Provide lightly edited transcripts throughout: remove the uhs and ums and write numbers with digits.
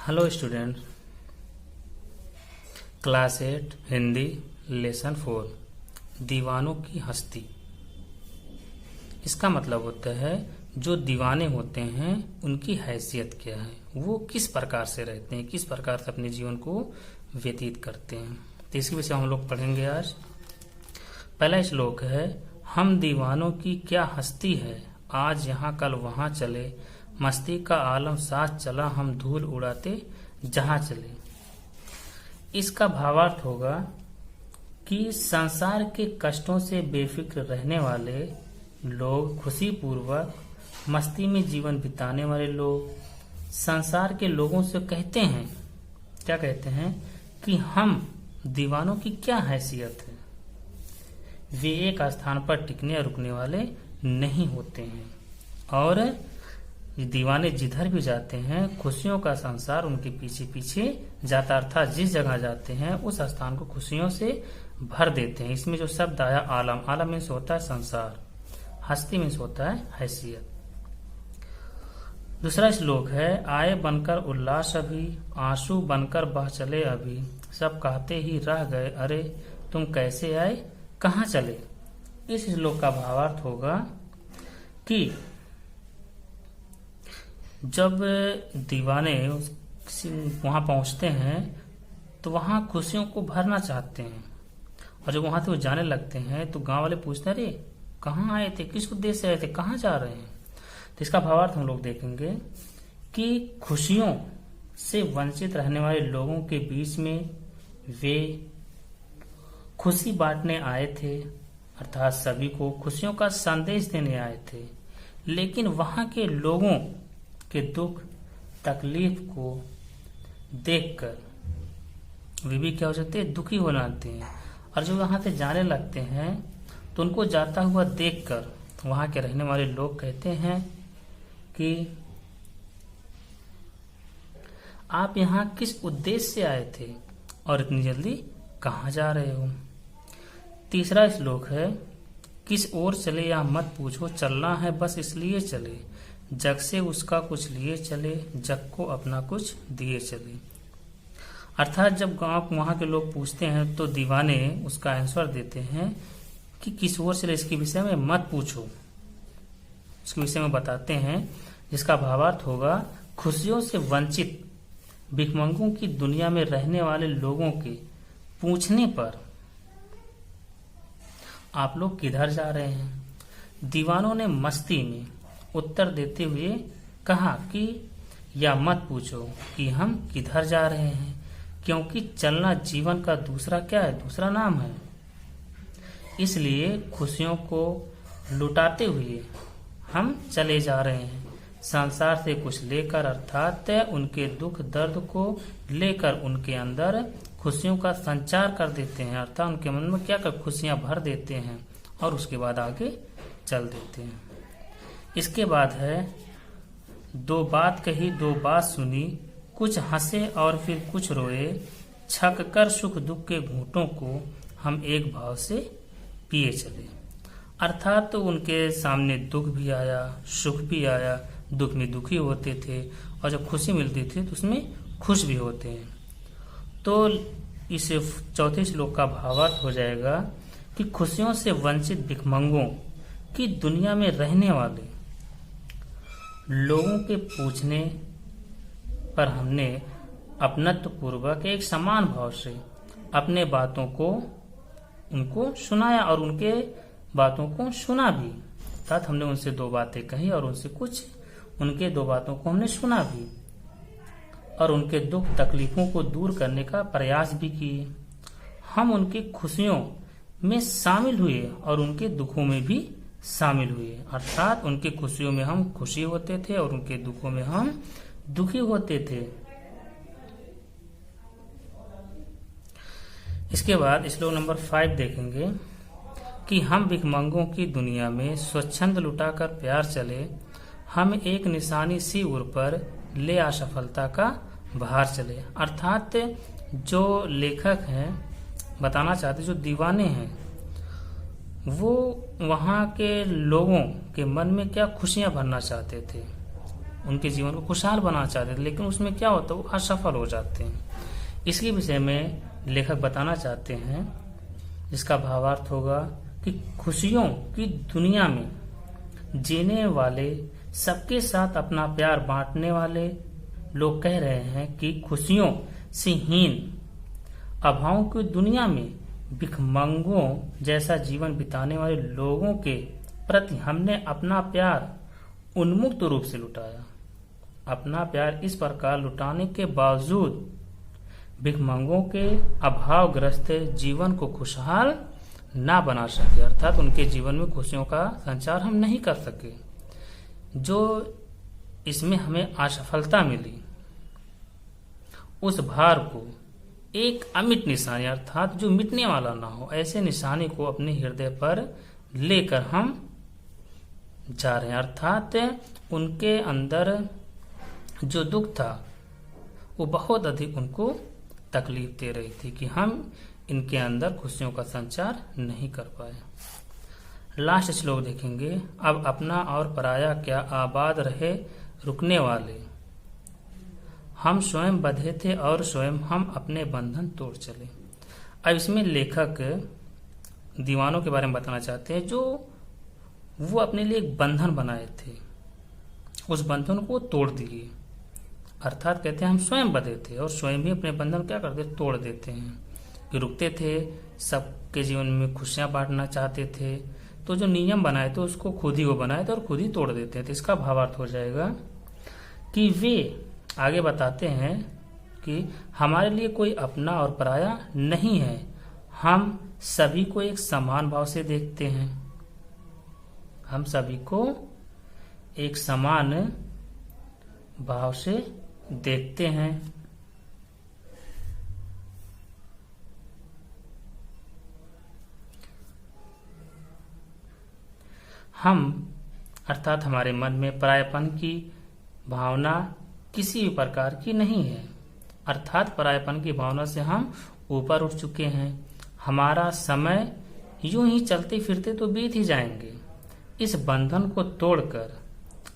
Hello student, class 8 Hindi lesson 4 दीवानों की हस्ती। इसका मतलब होता है जो दीवाने होते हैं उनकी हैसियत क्या है, वो किस प्रकार से रहते हैं, किस प्रकार से अपने जीवन को व्यतीत करते हैं। तो इसके विषय हम लोग पढ़ेंगे आज। पहला श्लोक है, हम दीवानों की क्या हस्ती है, आज यहाँ कल वहाँ चले, मस्ती का आलम साथ चला, हम धूल उड़ाते जहां चले। इसका भावार्थ होगा कि संसार के कष्टों से बेफिक्र रहने वाले लोग, खुशी पूर्वक मस्ती में जीवन बिताने वाले लोग संसार के लोगों से कहते हैं, क्या कहते हैं कि हम दीवानों की क्या हैसियत है, वे एक स्थान पर टिकने और रुकने वाले नहीं होते हैं और दीवाने जिधर भी जाते हैं खुशियों का संसार उनके पीछे पीछे जाता, अर्थात जिस जगह जाते हैं उस स्थान को खुशियों से भर देते हैं। इसमें जो शब्द आया आलम, आलम मीन्स होता है संसार, हस्ती मीन्स होता है हैसियत। दूसरा श्लोक है, आए बनकर उल्लास अभी, आंसू बनकर बह चले अभी, सब कहते ही रह गए अरे तुम कैसे आए कहाँ चले। इस श्लोक का भावार्थ होगा कि जब दीवाने वहां पहुंचते हैं तो वहां खुशियों को भरना चाहते हैं और जब वहां से वो जाने लगते हैं तो गांव वाले पूछते हैं, अरे कहाँ आए थे, किस उद्देश्य से आए थे, कहाँ जा रहे हैं। तो इसका भावार्थ हम लोग देखेंगे कि खुशियों से वंचित रहने वाले लोगों के बीच में वे खुशी बांटने आए थे, अर्थात सभी को खुशियों का संदेश देने आए थे, लेकिन वहां के लोगों के दुख तकलीफ को देखकर वे भी क्या हो जाते हैं, दुखी हो जाते हैं और जब वहां से जाने लगते हैं तो उनको जाता हुआ देखकर वहां के रहने वाले लोग कहते हैं कि आप यहाँ किस उद्देश्य से आए थे और इतनी जल्दी कहाँ जा रहे हो। तीसरा श्लोक है, किस ओर चले या मत पूछो, चलना है बस इसलिए चले, जग से उसका कुछ लिए चले, जग को अपना कुछ दिए चले। अर्थात जब गांव वहां के लोग पूछते हैं तो दीवाने उसका आंसर देते हैं कि किस ओर चले, इसके विषय में मत पूछो, इसके विषय में बताते हैं, जिसका भावार्थ होगा खुशियों से वंचित भिखमंगों की दुनिया में रहने वाले लोगों के पूछने पर आप लोग किधर जा रहे हैं। दीवानों ने मस्ती में उत्तर देते हुए कहा कि या मत पूछो कि हम किधर जा रहे हैं, क्योंकि चलना जीवन का दूसरा क्या है, दूसरा नाम है। इसलिए खुशियों को लुटाते हुए हम चले जा रहे हैं, संसार से कुछ लेकर, अर्थात उनके दुख दर्द को लेकर उनके अंदर खुशियों का संचार कर देते हैं, अर्थात उनके मन में क्या कर खुशियां भर देते हैं और उसके बाद आगे चल देते हैं। इसके बाद है, दो बात कही दो बात सुनी, कुछ हंसे और फिर कुछ रोए, छक कर सुख दुख के घूंटों को हम एक भाव से पिए चले। अर्थात तो उनके सामने दुख भी आया, सुख भी आया, दुख में दुखी होते थे और जब खुशी मिलती थी तो उसमें खुश भी होते हैं। तो इस चौथे श्लोक का भावार्थ हो जाएगा कि खुशियों से वंचित भिखमंगों की दुनिया में रहने वाले लोगों के पूछने पर हमने अपनत्व पूर्वक एक समान भाव से अपने बातों को उनको सुनाया और उनके बातों को सुना भी, अर्थात हमने उनसे दो बातें कही और उनसे कुछ उनके दो बातों को हमने सुना भी और उनके दुख तकलीफों को दूर करने का प्रयास भी किए। हम उनकी खुशियों में शामिल हुए और उनके दुखों में भी शामिल हुए, अर्थात उनकी खुशियों में हम खुशी होते थे और उनके दुखों में हम दुखी होते थे। इसके बाद श्लोक नंबर 5 देखेंगे कि हम भिखमंगों की दुनिया में स्वच्छंद लुटाकर प्यार चले, हम एक निशानी सी उर पर ले असफलता का बाहर चले। अर्थात जो लेखक हैं बताना चाहते, जो दीवाने हैं, वो वहां के लोगों के मन में क्या खुशियां भरना चाहते थे उनके जीवन को खुशहाल बनाना चाहते थे, लेकिन उसमें क्या होता है, वो असफल हो जाते हैं। इसके विषय में लेखक बताना चाहते हैं, जिसका भावार्थ होगा कि खुशियों की दुनिया में जीने वाले, सबके साथ अपना प्यार बांटने वाले लोग कह रहे हैं कि खुशियों से हीन, अभावों की दुनिया में भिखमंगों जैसा जीवन बिताने वाले लोगों के प्रति हमने अपना प्यार उन्मुक्त रूप से लुटाया। अपना प्यार इस प्रकार लुटाने के बावजूद भिखमंगों के अभावग्रस्त जीवन को खुशहाल ना बना सके, अर्थात उनके जीवन में खुशियों का संचार हम नहीं कर सके। जो इसमें हमें असफलता मिली, उस भार को एक अमिट निशानी, अर्थात जो मिटने वाला ना हो, ऐसे निशानी को अपने हृदय पर लेकर हम जा रहे हैं। अर्थात उनके अंदर जो दुख था वो बहुत अधिक उनको तकलीफ दे रही थी कि हम इनके अंदर खुशियों का संचार नहीं कर पाए। लास्ट श्लोक देखेंगे। अब अपना और पराया क्या आबाद रहे रुकने वाले, हम स्वयं बंधे थे और स्वयं हम अपने बंधन तोड़ चले। अब इसमें लेखक दीवानों के बारे में बताना चाहते हैं, जो वो अपने लिए एक बंधन बनाए थे, उस बंधन को तोड़ दिए। अर्थात कहते हैं हम स्वयं बंधे थे और स्वयं ही अपने बंधन क्या करते, तोड़ देते हैं। कि रुकते थे, सबके जीवन में खुशियां बांटना चाहते थे, तो जो नियम बनाए थे उसको खुद ही वो बनाए थे और खुद ही तोड़ देते थे। इसका भावार्थ हो जाएगा कि वे आगे बताते हैं कि हमारे लिए कोई अपना और पराया नहीं है, हम सभी को एक समान भाव से देखते हैं। हम सभी को एक समान भाव से देखते हैं। हम अर्थात हमारे मन में परायपन की भावना किसी भी प्रकार की नहीं है, अर्थात परायपन की भावना से हम ऊपर उठ चुके हैं। हमारा समय यूं ही चलते फिरते तो बीत ही जाएंगे। इस बंधन को तोड़कर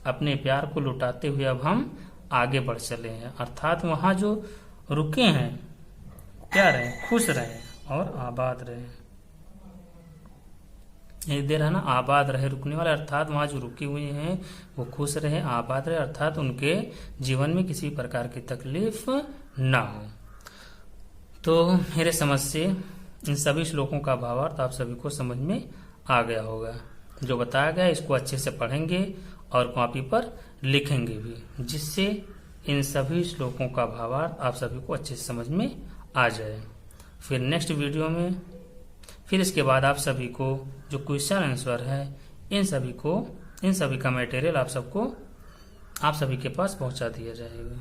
अपने प्यार को लुटाते हुए अब हम आगे बढ़ चले हैं। अर्थात वहां जो रुके हैं क्या रहे, खुश रहे और आबाद रहे। एक देर है ना, आबाद रहे रुकने वाले, अर्थात वहां जो रुके हुए हैं वो खुश रहे, आबाद रहे, अर्थात उनके जीवन में किसी प्रकार की तकलीफ ना हो। तो मेरे समझ से इन सभी श्लोकों का भावार्थ आप सभी को समझ में आ गया होगा। जो बताया गया इसको अच्छे से पढ़ेंगे और कॉपी पर लिखेंगे भी, जिससे इन सभी श्लोकों का भावार्थ आप सभी को अच्छे से समझ में आ जाए। फिर नेक्स्ट वीडियो में फिर इसके बाद आप सभी को जो क्वेश्चन आंसर है इन सभी का मटेरियल आप सभी के पास पहुंचा दिया जाएगा।